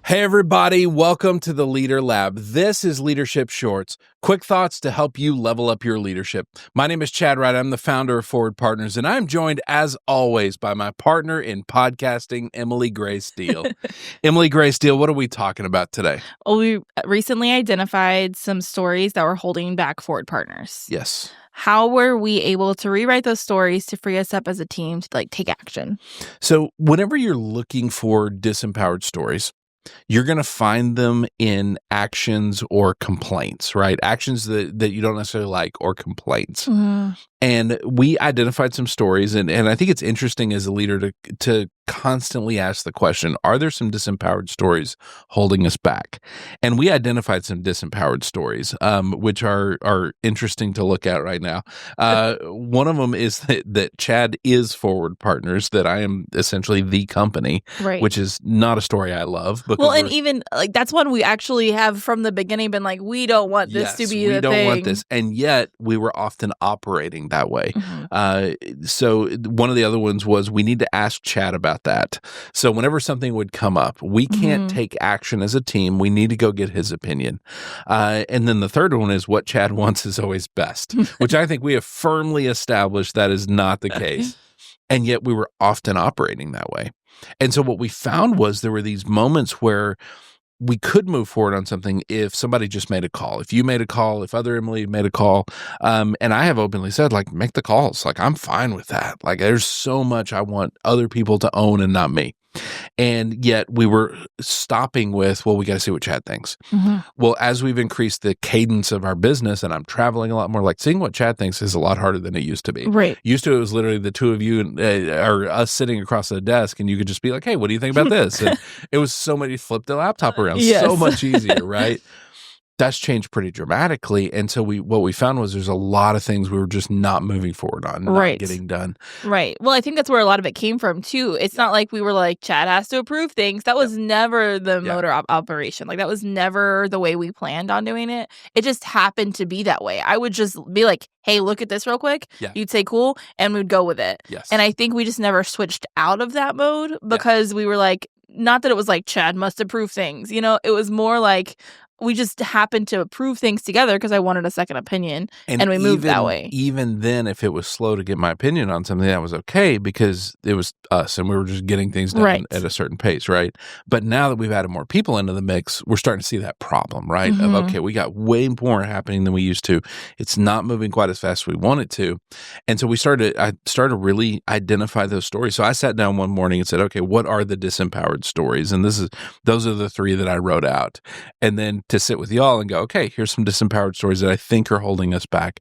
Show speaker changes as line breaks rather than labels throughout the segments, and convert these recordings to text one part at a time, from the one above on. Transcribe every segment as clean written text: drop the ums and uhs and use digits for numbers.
Hey, everybody. Welcome to the Leader Lab. This is Leadership Shorts, quick thoughts to help you level up your leadership. My name is Chad Wright. I'm the founder of Forward Partners, and I'm joined, as always, by my partner in podcasting, Emily Gray Steele. Emily Gray Steele, what are we talking about today?
Well, we recently identified some stories that were holding back Forward Partners.
Yes.
How were we able to rewrite those stories to free us up as a team to take action?
So whenever you're looking for disempowered stories, you're going to find them in actions or complaints, right? Actions that you don't necessarily like or complaints.
Mm-hmm.
And we identified some stories, and I think it's interesting as a leader to constantly ask the question, are there some disempowered stories holding us back? And we identified some disempowered stories, which are interesting to look at right now. One of them is that Chad is Forward Partners, that I am essentially the company,
Right.
which is not a story I love.
Well, and even that's one we actually have from the beginning been like, we don't want this to be the thing.
We don't want this. And yet we were often operating that way.
Mm-hmm.
So one of the other ones was we need to ask Chad about that. So whenever something would come up, we can't take action as a team. We need to go get his opinion. And then the third one is what Chad wants is always best, which I think we have firmly established that is not the case. And yet we were often operating that way. And so what we found was there were these moments where we could move forward on something if somebody just made a call. If you made a call, if other Emily made a call, and I have openly said, make the calls. I'm fine with that. There's so much I want other people to own and not me. And yet we were stopping with, well, we got to see what Chad thinks. Mm-hmm. Well, as we've increased the cadence of our business and I'm traveling a lot more, seeing what Chad thinks is a lot harder than it used to be.
Right.
Used to, it was literally the two of you or us sitting across the desk and you could just be like, hey, what do you think about this? And it was so many, flip the laptop around, so much easier, right? That's changed pretty dramatically. And so what we found was there's a lot of things we were just not moving forward on, not getting done.
Right. Well, I think that's where a lot of it came from too. It's not like we were like, Chad has to approve things. That was never the motor operation. That was never the way we planned on doing it. It just happened to be that way. I would just be like, hey, look at this real quick. Yeah. You'd say cool, and we'd go with it.
Yes.
And I think we just never switched out of that mode because we were like, not that it was like Chad must approve things. It was more like we just happened to approve things together because I wanted a second opinion, and we moved that way.
Even then, if it was slow to get my opinion on something, that was okay because it was us, and we were just getting things done at a certain pace, right? But now that we've added more people into the mix, we're starting to see that problem, right?
Mm-hmm.
Of, okay, we got way more happening than we used to. It's not moving quite as fast as we want it to. And so I started to really identify those stories. So I sat down one morning and said, okay, what are the disempowered stories? And those are the three that I wrote out. And then to sit with y'all and go, okay, here's some disempowered stories that I think are holding us back.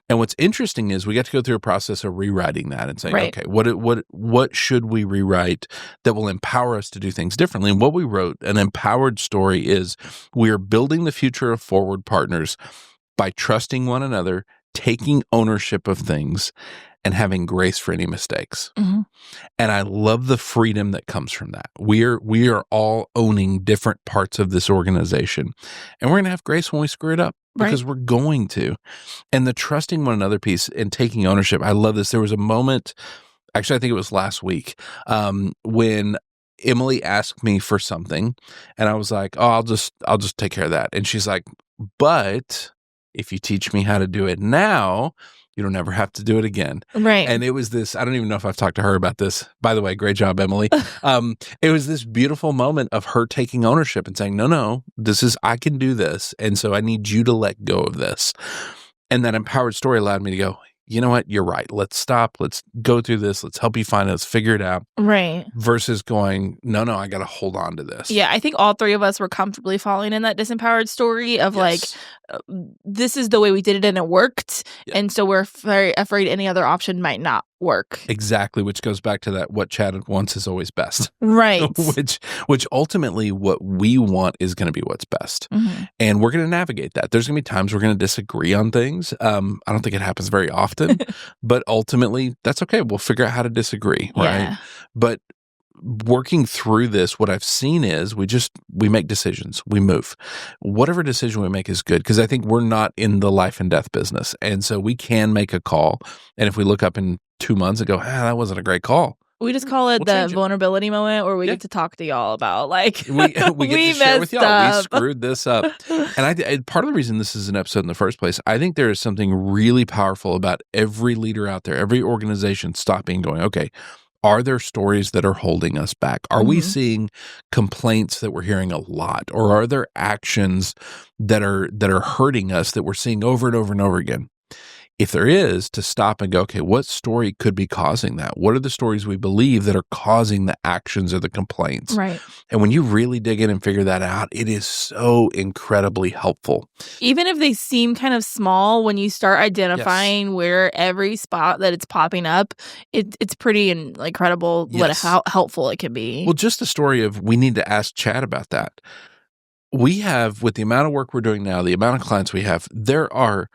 And what's interesting is we got to go through a process of rewriting that and saying, okay, what should we rewrite that will empower us to do things differently? And what we wrote, an empowered story, is we are building the future of Forward Partners by trusting one another, taking ownership of things, and having grace for any mistakes. Mm-hmm. And I love the freedom that comes from that. We are all owning different parts of this organization, and we're going to have grace when we screw it up because we're going to. And the trusting one another piece and taking ownership, I love this. There was a moment, actually, I think it was last week, when Emily asked me for something, and I was like, "Oh, I'll just take care of that." And she's like, "But if you teach me how to do it now, you don't ever have to do it again."
Right.
And it was this, I don't even know if I've talked to her about this. By the way, great job, Emily. It was this beautiful moment of her taking ownership and saying, no, I can do this. And so I need you to let go of this. And that empowered story allowed me to go, you know what? You're right. Let's stop. Let's go through this. Let's help you find it. Let's figure it out.
Right.
Versus going, no, I got to hold on to this.
Yeah, I think all three of us were comfortably falling in that disempowered story of this is the way we did it and it worked. Yeah. And so we're very afraid any other option might not work.
Exactly, which goes back to that what Chad wants is always best.
Right.
which ultimately what we want is going to be what's best. Mm-hmm. And we're going to navigate that. There's going to be times we're going to disagree on things. I don't think it happens very often, but ultimately that's okay. We'll figure out how to disagree, right?
Yeah.
But working through this, what I've seen is we make decisions, we move. Whatever decision we make is good because I think we're not in the life and death business. And so we can make a call. And if we look up in 2 months and go, that wasn't a great call,
We just call it
We'll
the
change it.
vulnerability moment where we
Yeah.
get to talk to y'all about, like,
We get
we
to share with
messed
y'all. We
up.
screwed this up. And part of the reason this is an episode in the first place, I think there is something really powerful about every leader out there, every organization stopping and going, okay, are there stories that are holding us back? Are we seeing complaints that we're hearing a lot? Or are there actions that are hurting us that we're seeing over and over and over again? If there is, to stop and go, okay, what story could be causing that? What are the stories we believe that are causing the actions or the complaints?
Right.
And when you really dig in and figure that out, it is so incredibly helpful.
Even if they seem kind of small, when you start identifying where every spot that it's popping up, it's pretty incredible how helpful it can be.
Well, just the story of we need to ask Chad about that. We have, with the amount of work we're doing now, the amount of clients we have, there are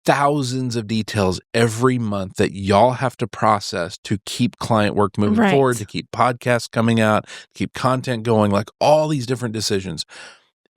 thousands of details every month that y'all have to process to keep client work moving forward, to keep podcasts coming out, keep content going, like all these different decisions.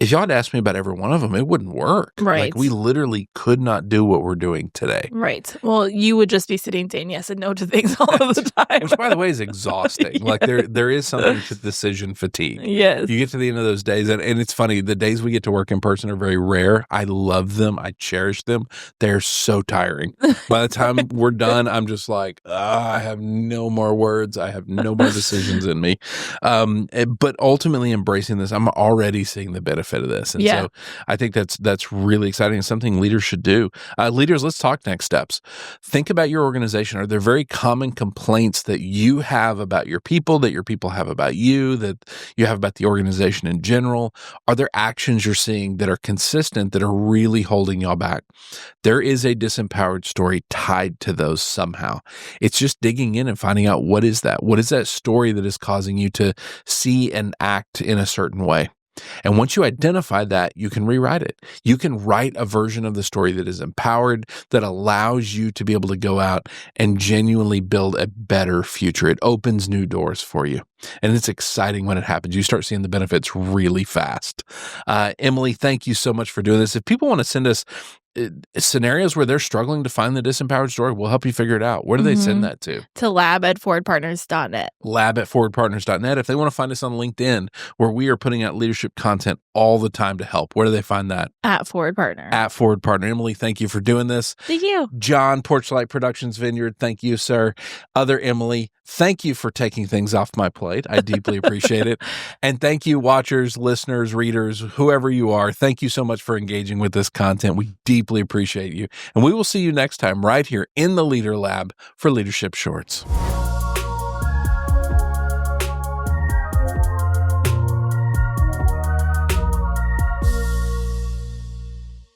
If y'all had asked me about every one of them, it wouldn't work.
Right.
Like we literally could not do what we're doing today.
Right. Well, you would just be sitting saying yes and no to things all of the time.
Which, by the way, is exhausting.
Yes.
Like there is something to decision fatigue.
Yes.
You get to the end of those days, and it's funny, the days we get to work in person are very rare. I love them. I cherish them. They're so tiring. By the time we're done, I'm just like, I have no more words. I have no more decisions in me. But ultimately embracing this, I'm already seeing the benefit of this. And so I think that's really exciting and something leaders should do. Leaders, let's talk next steps. Think about your organization. Are there very common complaints that you have about your people, that your people have about you, that you have about the organization in general? Are there actions you're seeing that are consistent that are really holding y'all back? There is a disempowered story tied to those somehow. It's just digging in and finding out what is that? What is that story that is causing you to see and act in a certain way? And once you identify that, you can rewrite it. You can write a version of the story that is empowered, that allows you to be able to go out and genuinely build a better future. It opens new doors for you. And it's exciting when it happens. You start seeing the benefits really fast. Emily, thank you so much for doing this. If people want to send us scenarios where they're struggling to find the disempowered story, we'll help you figure it out. Where do they send that to?
To lab@forwardpartners.net.
Lab@forwardpartners.net. If they want to find us on LinkedIn, where we are putting out leadership content all the time to help, where do they find that?
@ForwardPartner.
@ForwardPartner. Emily, thank you for doing this.
Thank you.
John, Porchlight Productions Vineyard, thank you, sir. Other Emily, thank you for taking things off my plate. I deeply appreciate it. And thank you, watchers, listeners, readers, whoever you are. Thank you so much for engaging with this content. We deeply appreciate you. And we will see you next time right here in the Leader Lab for Leadership Shorts.